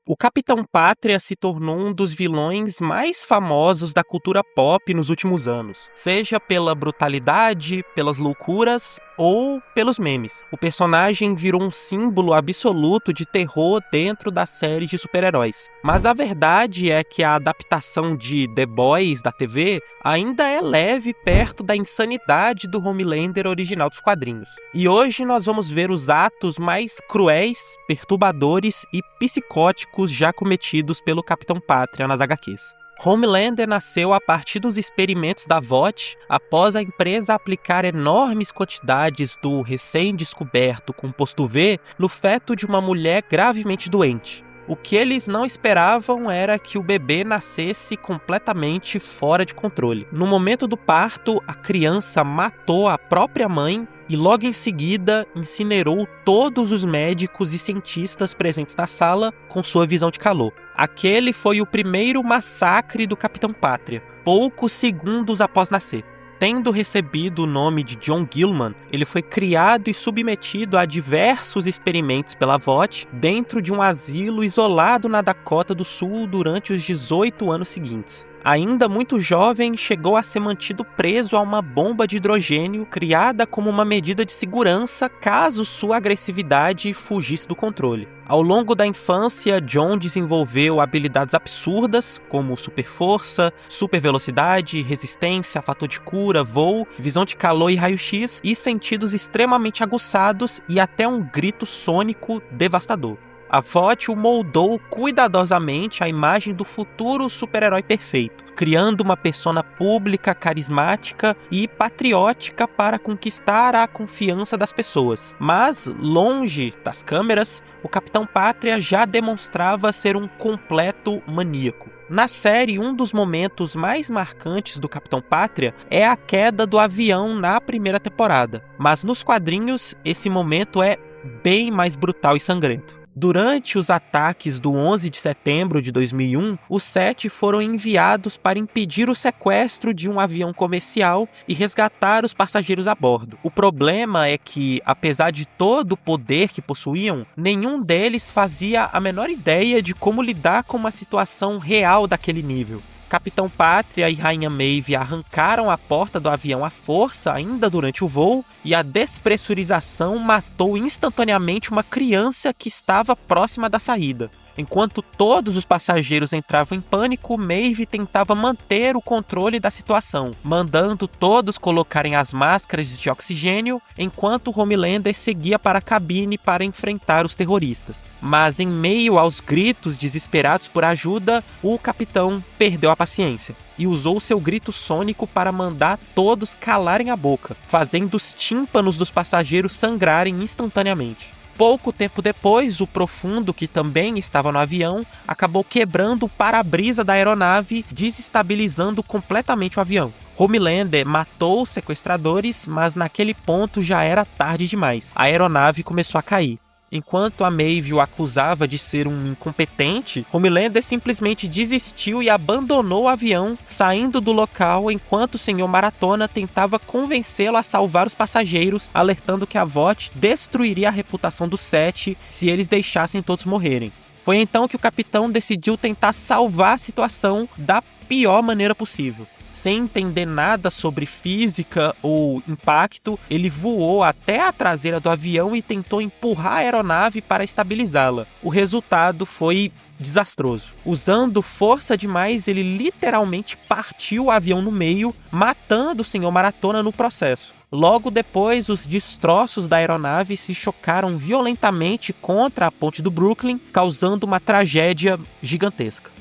O Capitão Pátria se tornou um dos vilões mais famosos da cultura pop nos últimos anos, seja pela brutalidade, pelas loucuras ou pelos memes. O personagem virou um símbolo absoluto de terror dentro da série de super-heróis. Mas a verdade é que a adaptação de The Boys da TV ainda é leve perto da insanidade do Homelander original dos quadrinhos. E hoje nós vamos ver os atos mais cruéis, perturbadores e psicóticos já cometidos pelo Capitão Pátria nas HQs. Homelander nasceu a partir dos experimentos da VOT após a empresa aplicar enormes quantidades do recém-descoberto composto V no feto de uma mulher gravemente doente. O que eles não esperavam era que o bebê nascesse completamente fora de controle. No momento do parto, a criança matou a própria mãe e logo em seguida incinerou todos os médicos e cientistas presentes na sala com sua visão de calor. Aquele foi o primeiro massacre do Capitão Pátria, poucos segundos após nascer. Tendo recebido o nome de John Gilman, ele foi criado e submetido a diversos experimentos pela VOT dentro de um asilo isolado na Dakota do Sul durante os 18 anos seguintes. Ainda muito jovem, chegou a ser mantido preso a uma bomba de hidrogênio criada como uma medida de segurança caso sua agressividade fugisse do controle. Ao longo da infância, John desenvolveu habilidades absurdas, como super força, super velocidade, resistência, fator de cura, voo, visão de calor e raio-x, e sentidos extremamente aguçados e até um grito sônico devastador. A VOT o moldou cuidadosamente à imagem do futuro super-herói perfeito, criando uma persona pública, carismática e patriótica para conquistar a confiança das pessoas. Mas, longe das câmeras, o Capitão Pátria já demonstrava ser um completo maníaco. Na série, um dos momentos mais marcantes do Capitão Pátria é a queda do avião na primeira temporada, mas nos quadrinhos esse momento é bem mais brutal e sangrento. Durante os ataques do 11 de setembro de 2001, os 7 foram enviados para impedir o sequestro de um avião comercial e resgatar os passageiros a bordo. O problema é que, apesar de todo o poder que possuíam, nenhum deles fazia a menor ideia de como lidar com uma situação real daquele nível. Capitão Pátria e Rainha Maeve arrancaram a porta do avião à força ainda durante o voo e a despressurização matou instantaneamente uma criança que estava próxima da saída. Enquanto todos os passageiros entravam em pânico, Maeve tentava manter o controle da situação, mandando todos colocarem as máscaras de oxigênio, enquanto Homelander seguia para a cabine para enfrentar os terroristas. Mas em meio aos gritos desesperados por ajuda, o capitão perdeu a paciência e usou seu grito sônico para mandar todos calarem a boca, fazendo os tímpanos dos passageiros sangrarem instantaneamente. Pouco tempo depois, o Profundo, que também estava no avião, acabou quebrando o para-brisa da aeronave, desestabilizando completamente o avião. Homelander matou os sequestradores, mas naquele ponto já era tarde demais. A aeronave começou a cair. Enquanto a Maeve o acusava de ser um incompetente, Homelander simplesmente desistiu e abandonou o avião, saindo do local enquanto o Sr. Maratona tentava convencê-lo a salvar os passageiros, alertando que a VOT destruiria a reputação dos 7 se eles deixassem todos morrerem. Foi então que o capitão decidiu tentar salvar a situação da pior maneira possível. Sem entender nada sobre física ou impacto, ele voou até a traseira do avião e tentou empurrar a aeronave para estabilizá-la. O resultado foi desastroso. Usando força demais, ele literalmente partiu o avião no meio, matando o Sr. Maratona no processo. Logo depois, os destroços da aeronave se chocaram violentamente contra a ponte do Brooklyn, causando uma tragédia gigantesca.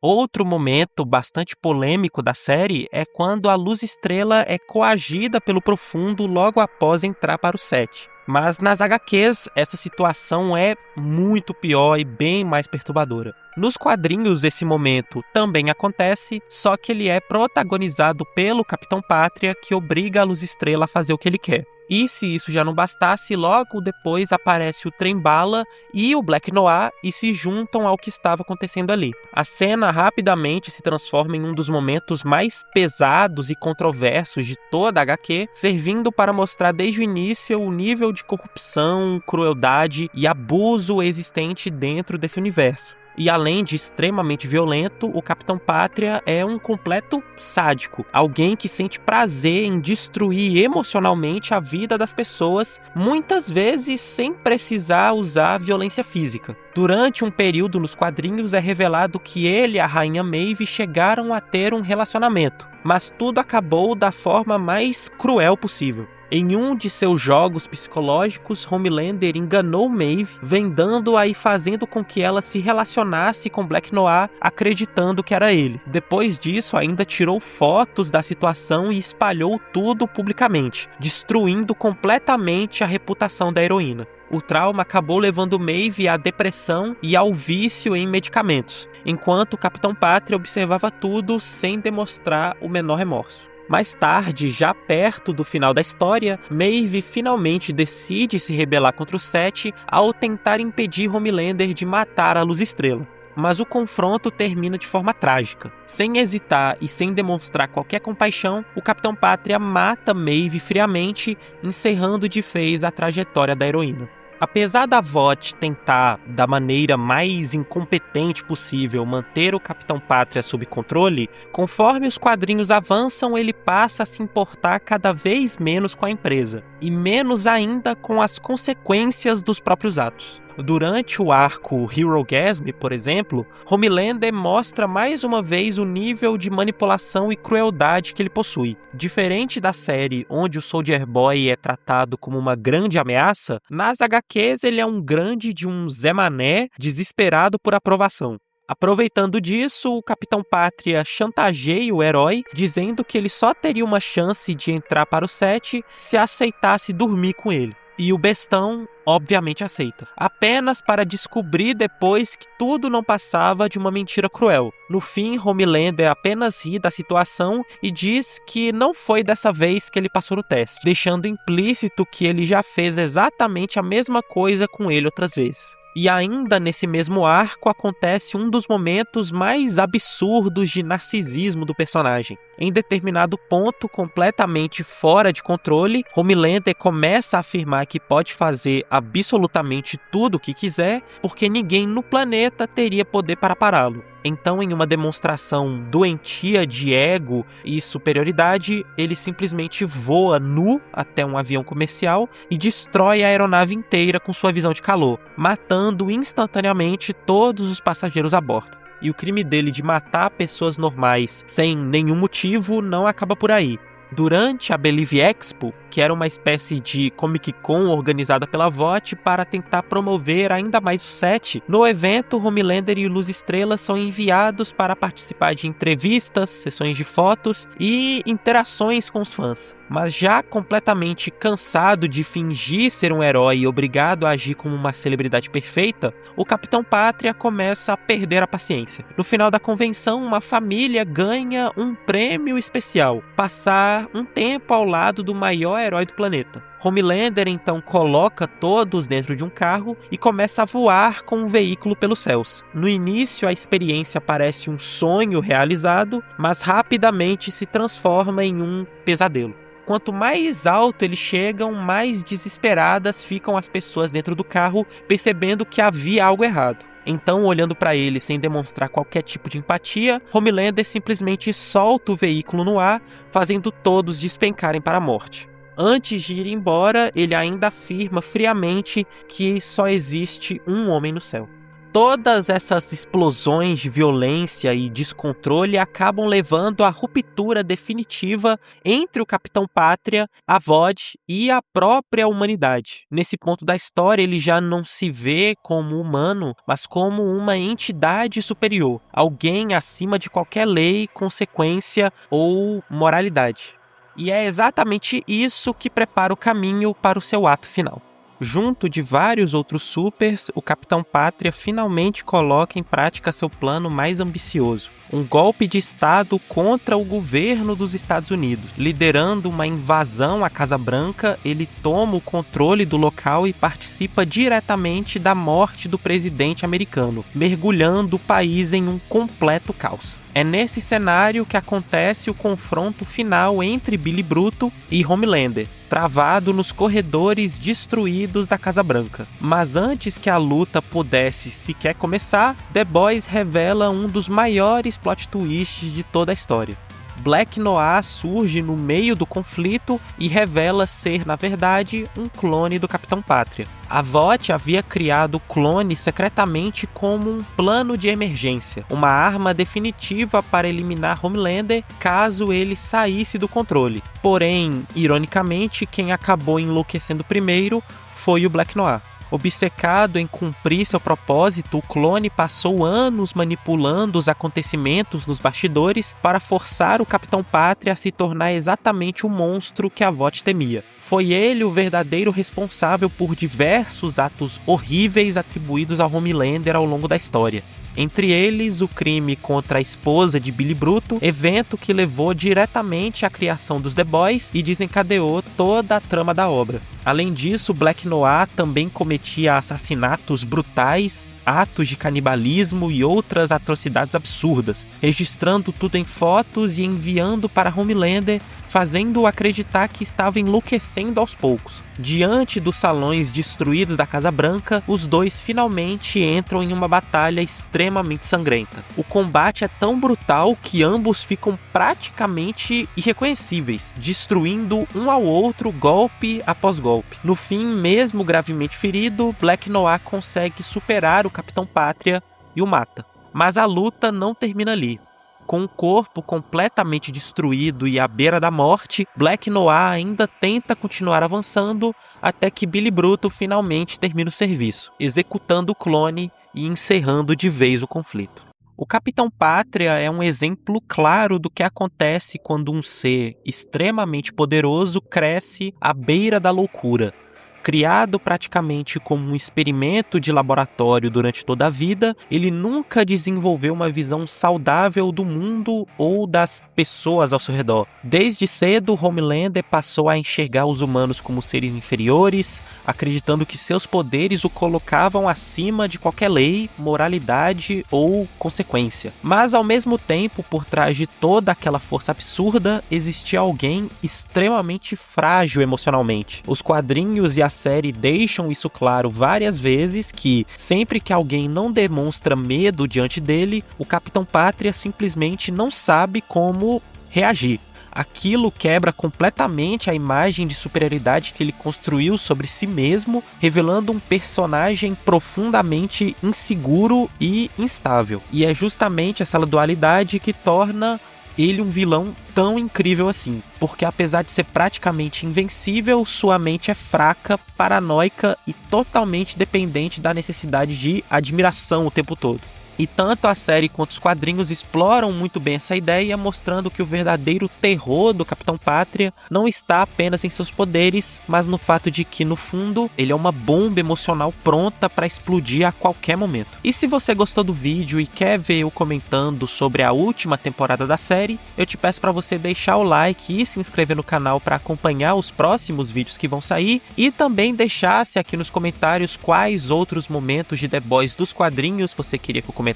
Outro momento bastante polêmico da série é quando a Luz Estrela é coagida pelo Profundo logo após entrar para o set. Mas nas HQs essa situação é muito pior e bem mais perturbadora. Nos quadrinhos esse momento também acontece, só que ele é protagonizado pelo Capitão Pátria, que obriga a Luz Estrela a fazer o que ele quer. E se isso já não bastasse, logo depois aparece o Trem-Bala e o Black Noir e se juntam ao que estava acontecendo ali. A cena rapidamente se transforma em um dos momentos mais pesados e controversos de toda a HQ, servindo para mostrar desde o início o nível de corrupção, crueldade e abuso existente dentro desse universo. E além de extremamente violento, o Capitão Pátria é um completo sádico. Alguém que sente prazer em destruir emocionalmente a vida das pessoas, muitas vezes sem precisar usar violência física. Durante um período nos quadrinhos é revelado que ele e a Rainha Maeve chegaram a ter um relacionamento, mas tudo acabou da forma mais cruel possível. Em um de seus jogos psicológicos, Homelander enganou Maeve, vendando-a e fazendo com que ela se relacionasse com Black Noir, acreditando que era ele. Depois disso, ainda tirou fotos da situação e espalhou tudo publicamente, destruindo completamente a reputação da heroína. O trauma acabou levando Maeve à depressão e ao vício em medicamentos, enquanto o Capitão Pátria observava tudo sem demonstrar o menor remorso. Mais tarde, já perto do final da história, Maeve finalmente decide se rebelar contra o Set ao tentar impedir Homelander de matar a Luz Estrela. Mas o confronto termina de forma trágica. Sem hesitar e sem demonstrar qualquer compaixão, o Capitão Pátria mata Maeve friamente, encerrando de vez a trajetória da heroína. Apesar da VOT tentar, da maneira mais incompetente possível, manter o Capitão Pátria sob controle, conforme os quadrinhos avançam, ele passa a se importar cada vez menos com a empresa, e menos ainda com as consequências dos próprios atos. Durante o arco Herogasm, por exemplo, Homelander mostra mais uma vez o nível de manipulação e crueldade que ele possui. Diferente da série onde o Soldier Boy é tratado como uma grande ameaça, nas HQs ele é um grande de um Zé Mané desesperado por aprovação. Aproveitando disso, o Capitão Pátria chantageia o herói, dizendo que ele só teria uma chance de entrar para o set se aceitasse dormir com ele. E o bestão, obviamente, aceita. Apenas para descobrir depois que tudo não passava de uma mentira cruel. No fim, Homelander apenas ri da situação e diz que não foi dessa vez que ele passou no teste, deixando implícito que ele já fez exatamente a mesma coisa com ele outras vezes. E ainda nesse mesmo arco acontece um dos momentos mais absurdos de narcisismo do personagem. Em determinado ponto, completamente fora de controle, Homelander começa a afirmar que pode fazer absolutamente tudo o que quiser, porque ninguém no planeta teria poder para pará-lo. Então, em uma demonstração doentia de ego e superioridade, ele simplesmente voa nu até um avião comercial e destrói a aeronave inteira com sua visão de calor, matando instantaneamente todos os passageiros a bordo. E o crime dele de matar pessoas normais sem nenhum motivo não acaba por aí. Durante a Believe Expo, que era uma espécie de Comic Con organizada pela VOT para tentar promover ainda mais o set, no evento Homelander e Luz Estrela são enviados para participar de entrevistas, sessões de fotos e interações com os fãs. Mas já completamente cansado de fingir ser um herói e obrigado a agir como uma celebridade perfeita, o Capitão Pátria começa a perder a paciência. No final da convenção, uma família ganha um prêmio especial: passar um tempo ao lado do maior herói do planeta. Homelander então coloca todos dentro de um carro e começa a voar com um veículo pelos céus. No início, a experiência parece um sonho realizado, mas rapidamente se transforma em um pesadelo. Quanto mais alto eles chegam, mais desesperadas ficam as pessoas dentro do carro, percebendo que havia algo errado. Então, olhando para ele sem demonstrar qualquer tipo de empatia, Homelander simplesmente solta o veículo no ar, fazendo todos despencarem para a morte. Antes de ir embora, ele ainda afirma friamente que só existe um homem no céu. Todas essas explosões de violência e descontrole acabam levando à ruptura definitiva entre o Capitão Pátria, a VOD e a própria humanidade. Nesse ponto da história, ele já não se vê como humano, mas como uma entidade superior, alguém acima de qualquer lei, consequência ou moralidade. E é exatamente isso que prepara o caminho para o seu ato final. Junto de vários outros supers, o Capitão Pátria finalmente coloca em prática seu plano mais ambicioso: um golpe de Estado contra o governo dos Estados Unidos. Liderando uma invasão à Casa Branca, ele toma o controle do local e participa diretamente da morte do presidente americano, mergulhando o país em um completo caos. É nesse cenário que acontece o confronto final entre Billy Bruto e Homelander, travado nos corredores destruídos da Casa Branca. Mas antes que a luta pudesse sequer começar, The Boys revela um dos maiores plot twists de toda a história. Black Noir surge no meio do conflito e revela ser, na verdade, um clone do Capitão Pátria. A Vought havia criado o clone secretamente como um plano de emergência, uma arma definitiva para eliminar Homelander caso ele saísse do controle. Porém, ironicamente, quem acabou enlouquecendo primeiro foi o Black Noir. Obcecado em cumprir seu propósito, o clone passou anos manipulando os acontecimentos nos bastidores para forçar o Capitão Pátria a se tornar exatamente o monstro que a Vought temia. Foi ele o verdadeiro responsável por diversos atos horríveis atribuídos a Homelander ao longo da história. Entre eles, o crime contra a esposa de Billy Bruto, evento que levou diretamente à criação dos The Boys e desencadeou toda a trama da obra. Além disso, Black Noir também cometia assassinatos brutais, atos de canibalismo e outras atrocidades absurdas, registrando tudo em fotos e enviando para Homelander, fazendo-o acreditar que estava enlouquecendo aos poucos. Diante dos salões destruídos da Casa Branca, os dois finalmente entram em uma batalha extremamente sangrenta. O combate é tão brutal que ambos ficam praticamente irreconhecíveis, destruindo um ao outro golpe após golpe. No fim, mesmo gravemente ferido, Black Noir consegue superar o Capitão Pátria e o mata. Mas a luta não termina ali. Com o corpo completamente destruído e à beira da morte, Black Noir ainda tenta continuar avançando até que Billy Bruto finalmente termina o serviço, executando o clone e encerrando de vez o conflito. O Capitão Pátria é um exemplo claro do que acontece quando um ser extremamente poderoso cresce à beira da loucura. Criado praticamente como um experimento de laboratório durante toda a vida, ele nunca desenvolveu uma visão saudável do mundo ou das pessoas ao seu redor. Desde cedo, Homelander passou a enxergar os humanos como seres inferiores, acreditando que seus poderes o colocavam acima de qualquer lei, moralidade ou consequência. Mas ao mesmo tempo, por trás de toda aquela força absurda, existia alguém extremamente frágil emocionalmente. Os quadrinhos e a série deixam isso claro várias vezes, que sempre que alguém não demonstra medo diante dele, o Capitão Pátria simplesmente não sabe como reagir. Aquilo quebra completamente a imagem de superioridade que ele construiu sobre si mesmo, revelando um personagem profundamente inseguro e instável. E é justamente essa dualidade que torna ele um vilão tão incrível assim, porque apesar de ser praticamente invencível, sua mente é fraca, paranoica e totalmente dependente da necessidade de admiração o tempo todo. E tanto a série quanto os quadrinhos exploram muito bem essa ideia, mostrando que o verdadeiro terror do Capitão Pátria não está apenas em seus poderes, mas no fato de que, no fundo, ele é uma bomba emocional pronta para explodir a qualquer momento. E se você gostou do vídeo e quer ver eu comentando sobre a última temporada da série, eu te peço para você deixar o like e se inscrever no canal para acompanhar os próximos vídeos que vão sair, e também deixasse aqui nos comentários quais outros momentos de The Boys dos quadrinhos você queria que eu comentasse.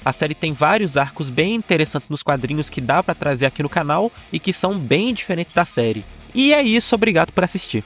A série tem vários arcos bem interessantes nos quadrinhos que dá pra trazer aqui no canal e que são bem diferentes da série. E é isso, obrigado por assistir.